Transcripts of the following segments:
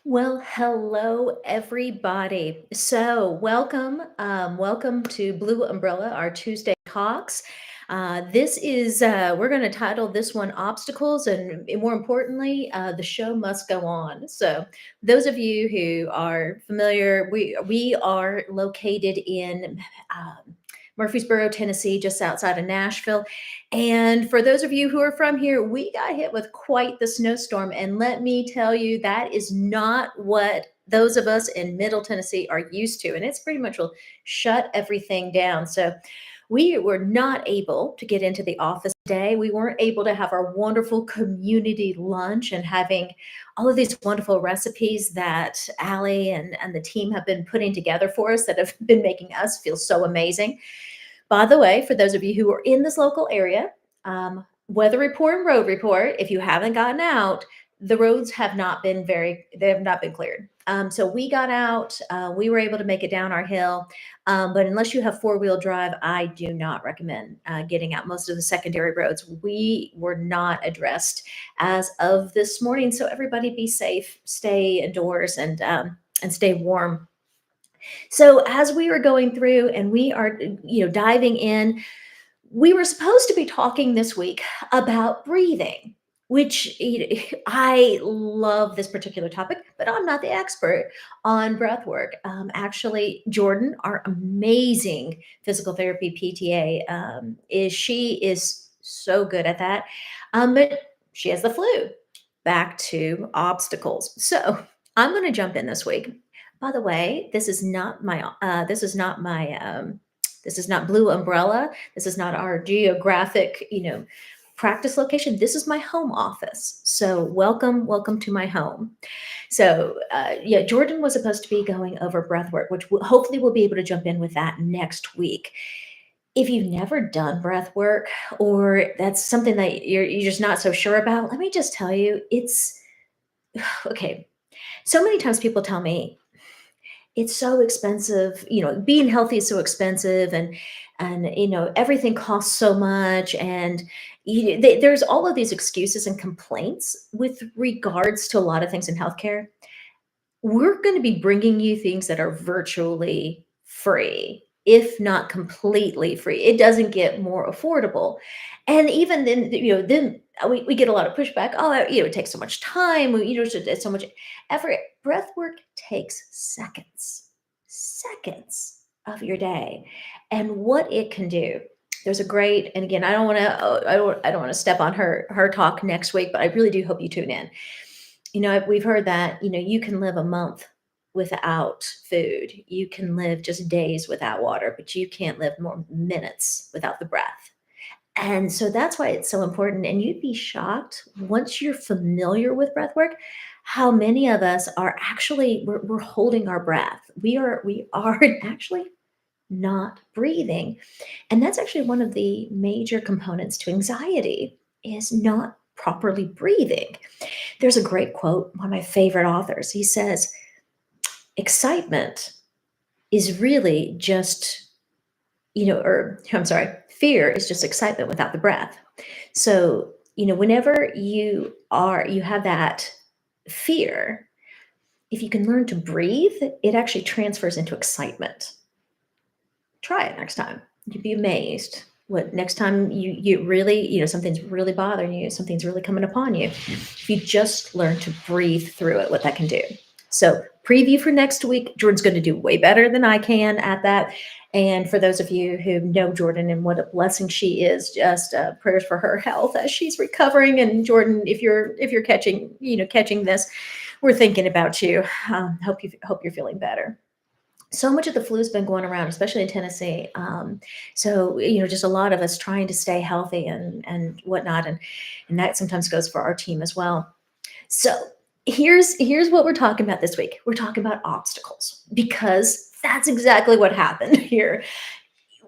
Well, hello everybody. Welcome to Blue Umbrella, our Tuesday talks. We're going to title this one "Obstacles," and more importantly, the show must go on. So, those of you who are familiar, we are located in Murfreesboro, Tennessee, just outside of Nashville. And for those of you who are from here, we got hit with quite the snowstorm. And let me tell you, that is not what those of us in Middle Tennessee are used to. And it's pretty much will shut everything down. So we were not able to get into the office today. We weren't able to have our wonderful community lunch and having all of these wonderful recipes that Allie and the team have been putting together for us that have been making us feel so amazing. By the way, for those of you who are in this local area, weather report and road report, if you haven't gotten out, the roads have not been they have not been cleared. So we got out, we were able to make it down our hill. But unless you have four-wheel drive, I do not recommend getting out. Most of the secondary roads we were not addressed as of this morning. So everybody be safe, stay indoors, and stay warm. So as we were going through and we are, diving in, we were supposed to be talking this week about breathing, which I love this particular topic, but I'm not the expert on breath work. Actually, Jordan, our amazing physical therapy PTA, she is so good at that. But she has the flu. Back to obstacles. So I'm going to jump in this week. By the way, this is not Blue Umbrella. This is not our geographic, practice location. This is my home office. So welcome to my home. So yeah, Jordan was supposed to be going over breath work, which hopefully we'll be able to jump in with that next week. If you've never done breath work or that's something that you're just not so sure about, let me just tell you, it's okay. So many times people tell me it's so expensive, being healthy is so expensive and everything costs so much and there's all of these excuses and complaints with regards to a lot of things in healthcare. We're going to be bringing you things that are virtually free, if not completely free. It doesn't get more affordable. And even then we get a lot of pushback. Oh, it takes so much time. It's so much effort. Breath work takes seconds of your day. And what it can do. There's a great, and again, I don't want to step on her talk next week, but I really do hope you tune in. We've heard that, you can live a month without food. You can live just days without water, but you can't live more minutes without the breath. And so that's why it's so important. And you'd be shocked once you're familiar with breath work, how many of us are actually we're holding our breath. We are actually not breathing. And that's actually one of the major components to anxiety is not properly breathing. There's a great quote, one of my favorite authors. He says, excitement is really just, or I'm sorry, fear is just excitement without the breath. So, whenever you have that fear, if you can learn to breathe, it actually transfers into excitement. Try it next time. You'd be amazed. What next time you really, something's really bothering you, something's really coming upon you. If you just learn to breathe through it, what that can do. So, preview for next week. Jordan's going to do way better than I can at that. And for those of you who know Jordan and what a blessing she is, just prayers for her health as she's recovering. And Jordan, if you're catching this, we're thinking about you. Hope you're feeling better. So much of the flu's been going around, especially in Tennessee. So just a lot of us trying to stay healthy and whatnot, and that sometimes goes for our team as well. So here's what we're talking about this week. We're talking about obstacles because that's exactly what happened here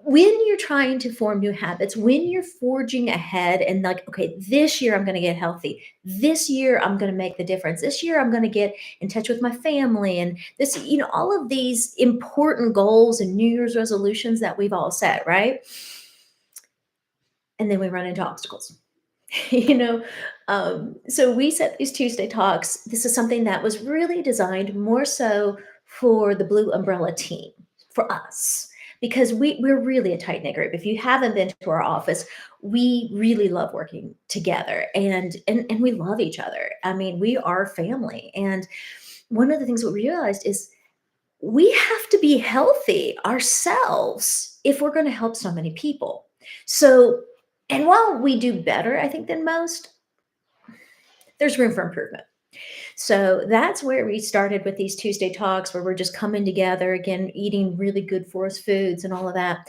when you're trying to form new habits, when you're forging ahead and like, okay, this year I'm going to get healthy. This year I'm going to make the difference. This year I'm going to get in touch with my family and this, all of these important goals and New Year's resolutions that we've all set, right? And then we run into obstacles. you know, so we set these Tuesday talks. This is something that was really designed more so for the Blue Umbrella team, for us, because we're really a tight knit group. If you haven't been to our office, we really love working together, and we love each other. I mean, we are family. And one of the things that we realized is we have to be healthy ourselves if we're going to help so many people. So, and while we do better, I think, than most, there's room for improvement. So that's where we started with these Tuesday talks, where we're just coming together again, eating really good for us foods and all of that.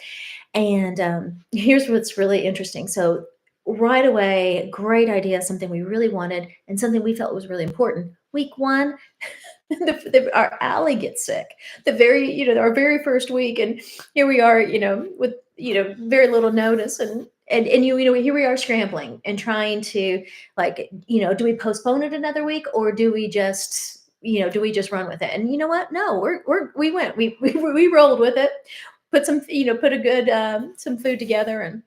And here's what's really interesting. So, right away, great idea, something we really wanted, and something we felt was really important. Week one, our alley gets sick. Our very first week, and here we are, with very little notice, and here we are scrambling and trying to, like, do we postpone it another week, or do we just run with it? And you know what? No, we went, we rolled with it, put a good some food together, and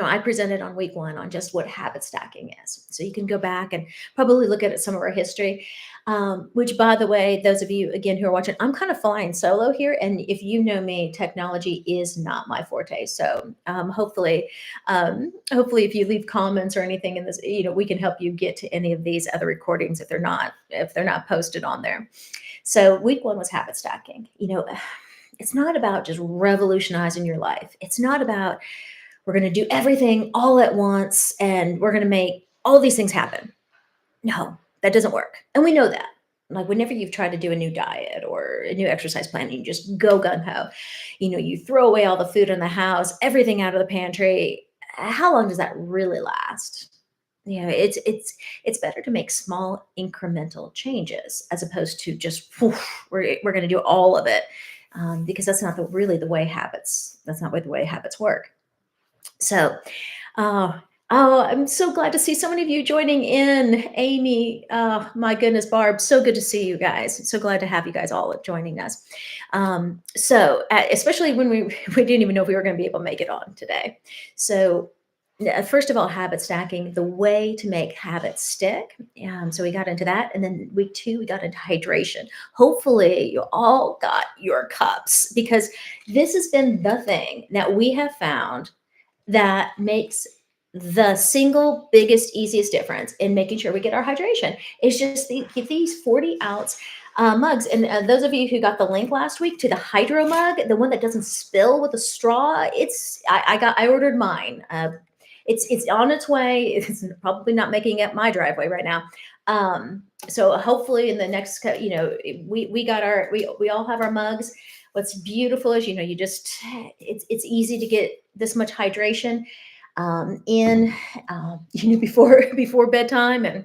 I presented on week one on just what habit stacking is. So you can go back and probably look at some of our history. Which, by the way, those of you again who are watching, I'm kind of flying solo here, and if you know me, technology is not my forte. So hopefully, if you leave comments or anything in this, we can help you get to any of these other recordings if they're not posted on there. So week one was habit stacking. It's not about just revolutionizing your life. It's not about we're going to do everything all at once and we're going to make all these things happen. No, that doesn't work. And we know that. Like, whenever you've tried to do a new diet or a new exercise plan, you just go gun ho. You throw away all the food in the house, everything out of the pantry. How long does that really last? It's better to make small incremental changes as opposed to just we're going to do all of it, because that's not really the way habits. That's not the way habits work. So, uh, oh, I'm so glad to see so many of you joining in. Amy, my goodness, Barb, so good to see you guys. So glad to have you guys all joining us. Especially when we didn't even know if we were going to be able to make it on today. So, first of all, habit stacking, the way to make habits stick. So we got into that, and then week two we got into hydration. Hopefully, you all got your cups, because this has been the thing that we have found that makes the single biggest, easiest difference in making sure we get our hydration is just get these 40-ounce mugs. And those of you who got the link last week to the hydro mug, the one that doesn't spill with a straw, I ordered mine. It's on its way. It's probably not making it my driveway right now. So hopefully in the next, we all have our mugs. What's beautiful is, it's easy to get this much hydration in before bedtime. And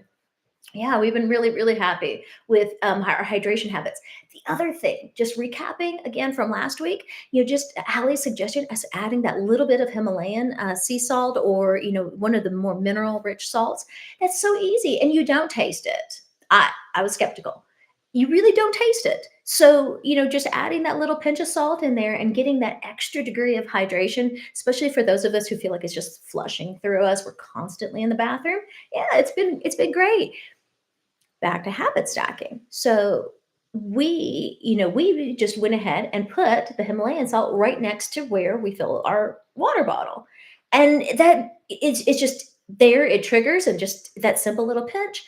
yeah, we've been really, really happy with our hydration habits. The other thing, just recapping again from last week, just Allie's suggestion as adding that little bit of Himalayan sea salt, or one of the more mineral rich salts. That's so easy, and you don't taste it. I was skeptical. You really don't taste it. So, just adding that little pinch of salt in there and getting that extra degree of hydration, especially for those of us who feel like it's just flushing through us. We're constantly in the bathroom. Yeah, it's been great. Back to habit stacking. So we just went ahead and put the Himalayan salt right next to where we fill our water bottle. And that it's just there, it triggers, and just that simple little pinch,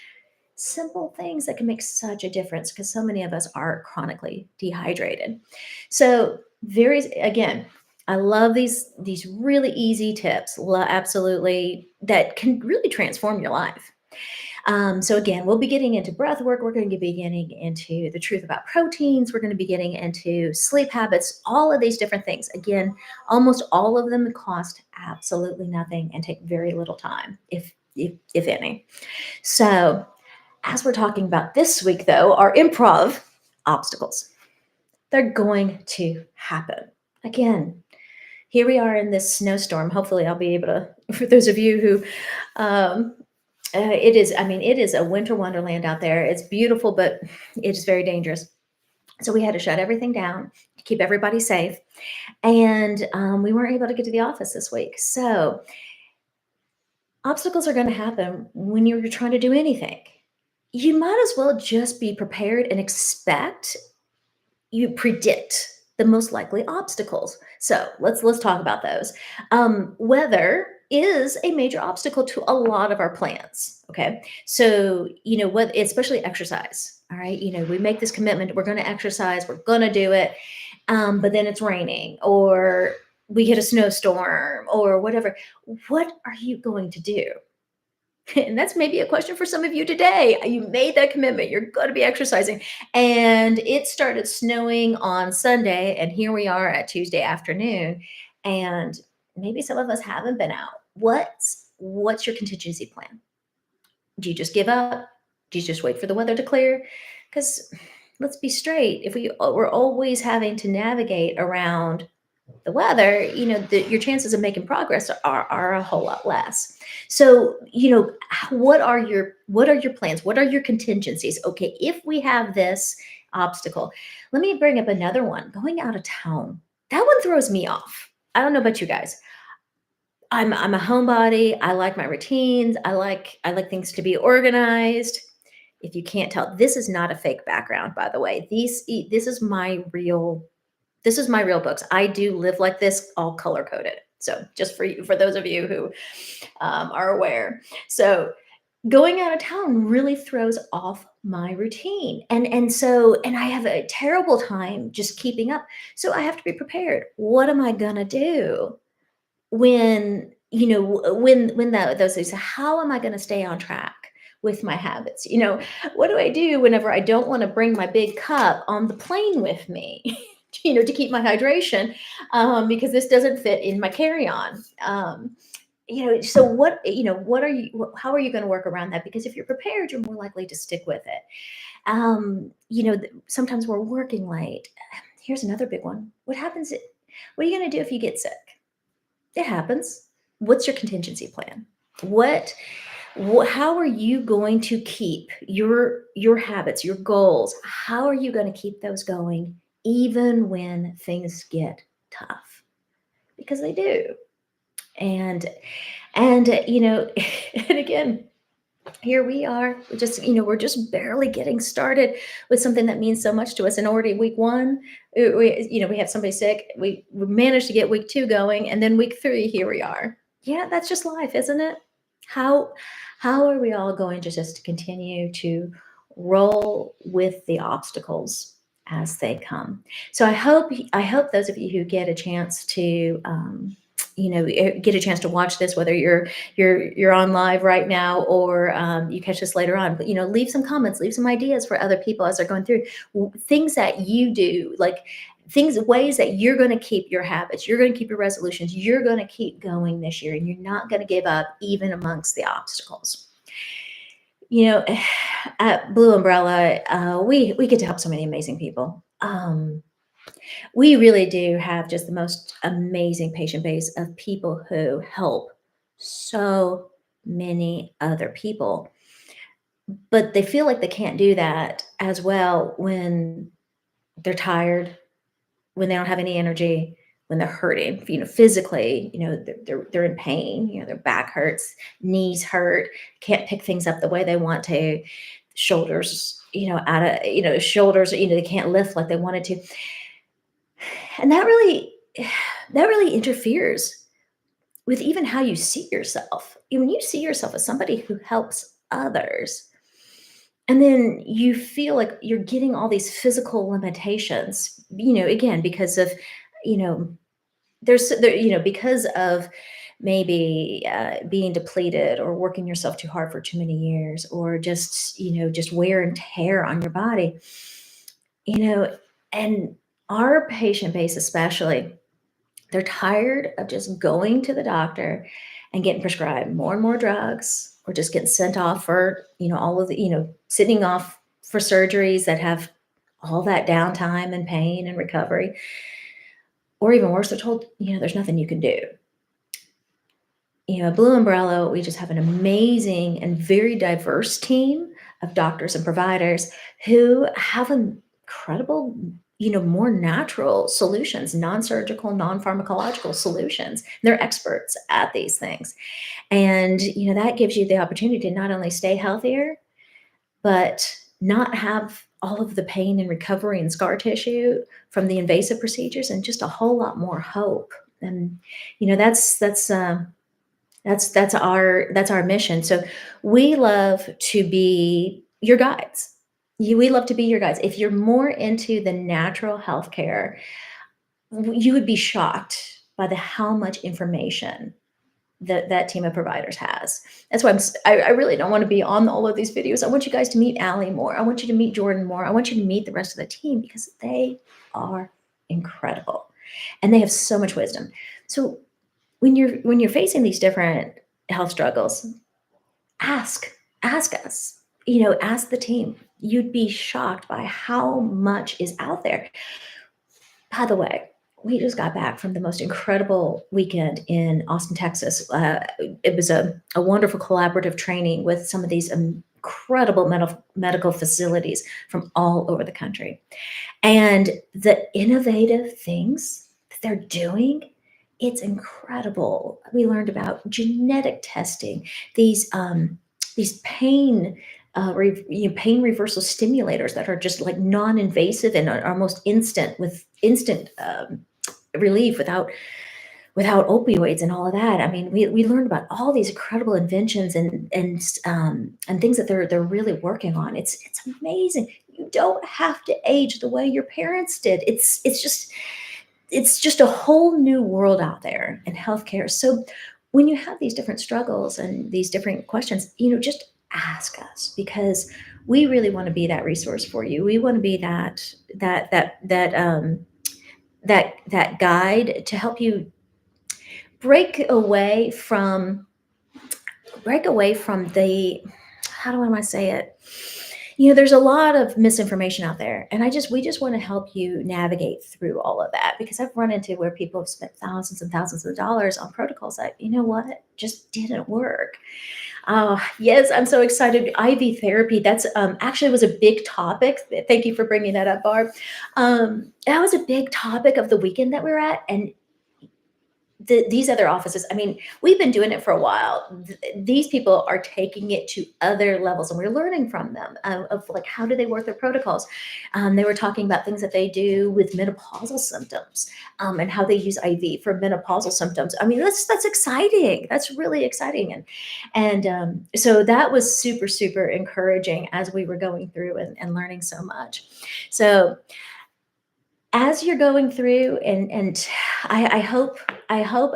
simple things that can make such a difference, because so many of us are chronically dehydrated. So, again, I love these really easy tips, absolutely, that can really transform your life. So again, we'll be getting into breath work. We're going to be getting into the truth about proteins. We're going to be getting into sleep habits, all of these different things. Again, almost all of them cost absolutely nothing and take very little time, if any. So as we're talking about this week, though, our improv obstacles, they're going to happen. Again, here we are in this snowstorm. Hopefully I'll be able to, for those of you who, it is a winter wonderland out there. It's beautiful, but it's very dangerous. So we had to shut everything down to keep everybody safe. And we weren't able to get to the office this week. So Obstacles are going to happen when you're trying to do anything. You might as well just be prepared and expect you predict the most likely obstacles. So let's talk about those. Weather is a major obstacle to a lot of our plans. Okay, so what, especially exercise. All right, we make this commitment. We're going to exercise. We're going to do it, but then it's raining, or we get a snowstorm, or whatever. What are you going to do? And that's maybe a question for some of you today. You made that commitment. You're going to be exercising. And it started snowing on Sunday. And here we are at Tuesday afternoon. And maybe some of us haven't been out. What's your contingency plan? Do you just give up? Do you just wait for the weather to clear? Because let's be straight, if we're always having to navigate around the weather, your chances of making progress are a whole lot less. So, what are your plans? What are your contingencies? Okay, if we have this obstacle, let me bring up another one. Going out of town. That one throws me off. I don't know about you guys. I'm a homebody. I like my routines. I like things to be organized. If you can't tell, this is not a fake background, by the way. This is my real books. I do live like this, all color coded. So just for you, for those of you who are aware. So going out of town really throws off my routine, and I have a terrible time just keeping up. So I have to be prepared. What am I gonna do when those things? How am I gonna stay on track with my habits? What do I do whenever I don't want to bring my big cup on the plane with me? To keep my hydration, because this doesn't fit in my carry-on. So how are you going to work around that? Because if you're prepared, you're more likely to stick with it. Sometimes we're working late. Here's another big one. What are you going to do if you get sick? It happens. What's your contingency plan? How are you going to keep your habits, your goals? How are you going to keep those going even when things get tough? Because they do. And and again, here we are. We're just barely getting started with something that means so much to us. And already week one, we have somebody sick. We managed to get week two going, and then week three, here we are. Yeah, that's just life, isn't it? How how are we all going to just continue to roll with the obstacles as they come? So I hope those of you who get a chance to get a chance to watch this, whether you're on live right now, or you catch this later on, but leave some comments, leave some ideas for other people as they're going through things that you do, like ways that you're going to keep your habits, you're going to keep your resolutions, you're going to keep going this year, and you're not going to give up even amongst the obstacles. you know at Blue Umbrella, we get to help so many amazing people. We really do have just the most amazing patient base of people who help so many other people, but they feel like they can't do that as well when they're tired, when they don't have any energy, when they're hurting, physically. They're in pain. Their back hurts, knees hurt, can't pick things up the way they want to, shoulders, shoulders, they can't lift like they wanted to. And that really interferes with even how you see yourself. When you see yourself as somebody who helps others, and then you feel like you're getting all these physical limitations, again, because of, you know, because of maybe being depleted, or working yourself too hard for too many years, or just wear and tear on your body, you know, and our patient base especially, they're tired of just going to the doctor and getting prescribed more and more drugs, or just getting sent off for, all of the, sitting off for surgeries that have all that downtime and pain and recovery. Or even worse, they're told, there's nothing you can do. At Blue Umbrella, we just have an amazing and very diverse team of doctors and providers who have incredible, more natural solutions, non-surgical, non-pharmacological solutions. They're experts at these things. And, that gives you the opportunity to not only stay healthier, but not have all of the pain and recovery and scar tissue from the invasive procedures, and just a whole lot more hope. And, that's our mission. So we love to be your guides. We love to be your guides. If you're more into the natural healthcare, you would be shocked by the how much information that team of providers has. That's why I really don't want to be on all of these videos. I want you guys to meet Allie more. I want you to meet Jordan more. I want you to meet the rest of the team, because they are incredible and they have so much wisdom. So when you're facing these different health struggles, ask ask us. Ask the team. You'd be shocked by how much is out there. By the way, we just got back from the most incredible weekend in Austin, Texas. It was a wonderful collaborative training with some of these incredible medical facilities from all over the country. And the innovative things that they're doing, it's incredible. We learned about genetic testing, these pain reversal stimulators that are just like non-invasive and are almost instant, with instant relief without opioids and all of that. I mean, we learned about all these incredible inventions and things that they're really working on. It's amazing. You don't have to age the way your parents did. It's just a whole new world out there in healthcare. So when you have these different struggles and these different questions, just ask us, because we really want to be that resource for you. We want to be that guide to help you break away from the, how do I want to say it? There's a lot of misinformation out there, and we just want to help you navigate through all of that, because I've run into where people have spent thousands and thousands of dollars on protocols that, just didn't work. Oh, yes, I'm so excited. IV therapy, that's actually was a big topic. Thank you for bringing that up, Barb. That was a big topic of the weekend that we were at, and these other offices, I mean, we've been doing it for a while. These people are taking it to other levels, and we're learning from them of like, how do they work their protocols. They were talking about things that they do with menopausal symptoms, and how they use IV for menopausal symptoms. I mean, that's exciting. That's really exciting. And so that was super, super encouraging as we were going through and learning so much. So as you're going through, and I hope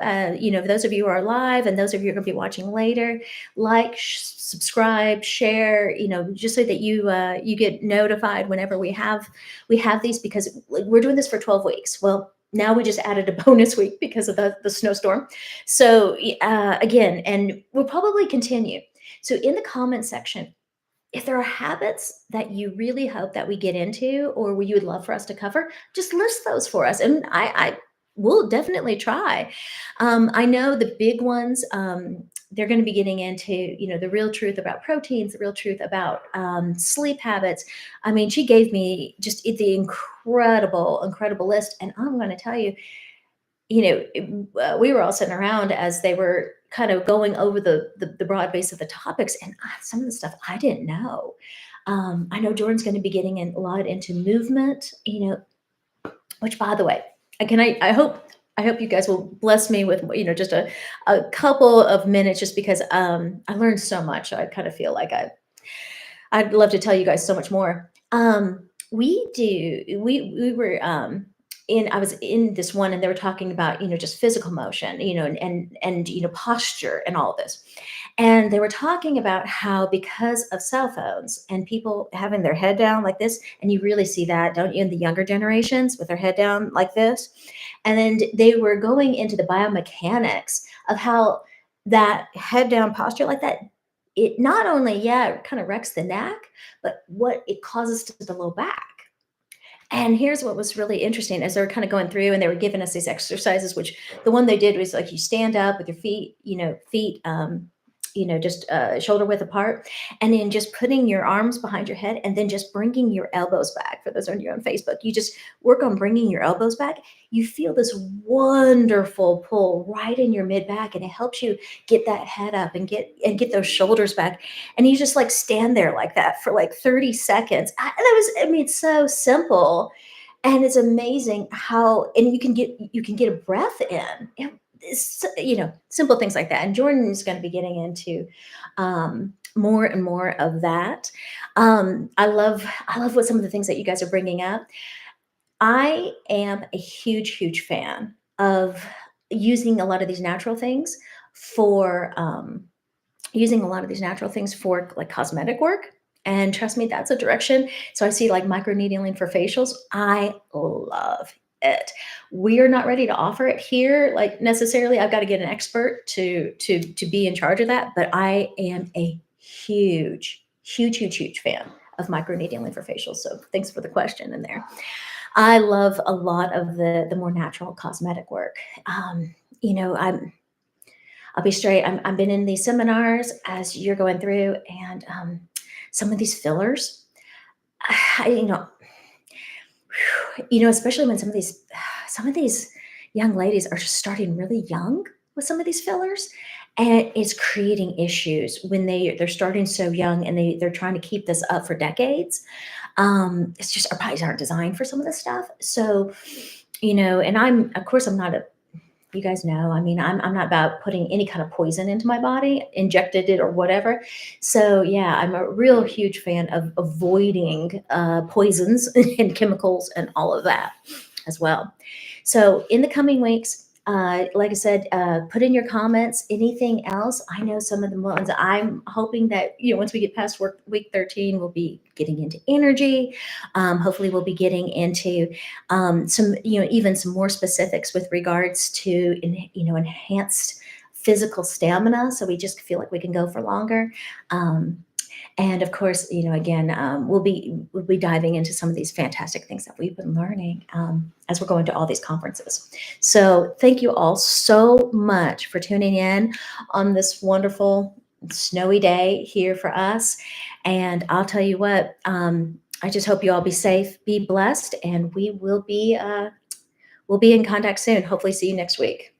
those of you who are live and those of you who are going to be watching later, like, subscribe, share, just so that you get notified whenever we have these, because we're doing this for 12 weeks. Well, now we just added a bonus week because of the snowstorm. So again, and we'll probably continue. So in the comment section, if there are habits that you really hope that we get into, or you would love for us to cover, just list those for us, and I will definitely try. I know the big ones. They're going to be getting into, the real truth about proteins, the real truth about sleep habits. I mean, she gave me just the incredible, incredible list, and I'm going to tell you, we were all sitting around as they were kind of going over the broad base of the topics, and some of the stuff I didn't know. I know Jordan's going to be getting a lot into movement, which, by the way, again, I hope you guys will bless me with, just a couple of minutes, just because I learned so much. I kind of feel like I'd love to tell you guys so much more. We were I was in this one, and they were talking about, just physical motion, and posture and all of this. And they were talking about how, because of cell phones and people having their head down like this, and you really see that, don't you, in the younger generations with their head down like this. And then they were going into the biomechanics of how that head down posture like that, it not only, yeah, it kind of wrecks the neck, but what it causes to the low back. And here's what was really interesting, as they were kind of going through and they were giving us these exercises, which the one they did was like, you stand up with your feet, just shoulder width apart, and then just putting your arms behind your head, and then just bringing your elbows back. For those of you on Facebook, you just work on bringing your elbows back. You feel this wonderful pull right in your mid back, and it helps you get that head up and get those shoulders back. And you just like stand there like that for like 30 seconds. I mean, it's so simple, and it's amazing how, and you can get a breath in. It's, simple things like that. And Jordan is going to be getting into more and more of that. I love what some of the things that you guys are bringing up. I am a huge, huge fan of using a lot of these natural things for like cosmetic work. And trust me, that's a direction. So I see like microneedling for facials. I love it. We are not ready to offer it here, like necessarily. I've got to get an expert to be in charge of that. But I am a huge, huge, huge, huge fan of microneedling for facials. So thanks for the question in there. I love a lot of the more natural cosmetic work. You know, I'll be straight. I've been in these seminars as you're going through, and some of these fillers, I, especially when some of these young ladies are just starting really young with some of these fillers, and it's creating issues when they're starting so young, and they're trying to keep this up for decades. It's just our bodies aren't designed for some of this stuff. So, and I'm, of course, I'm not a you guys know, I mean, I'm not about putting any kind of poison into my body, injected it or whatever. So yeah, I'm a real huge fan of avoiding poisons and chemicals and all of that as well. So in the coming weeks, like I said, put in your comments anything else. I know some of the ones I'm hoping that, once we get past work week 13, we'll be getting into energy. Hopefully we'll be getting into some, even some more specifics with regards to, enhanced physical stamina. So we just feel like we can go for longer. And of course, again, we'll be diving into some of these fantastic things that we've been learning as we're going to all these conferences. So thank you all so much for tuning in on this wonderful snowy day here for us. And I'll tell you what, I just hope you all be safe, be blessed, and we'll be in contact soon. Hopefully, see you next week.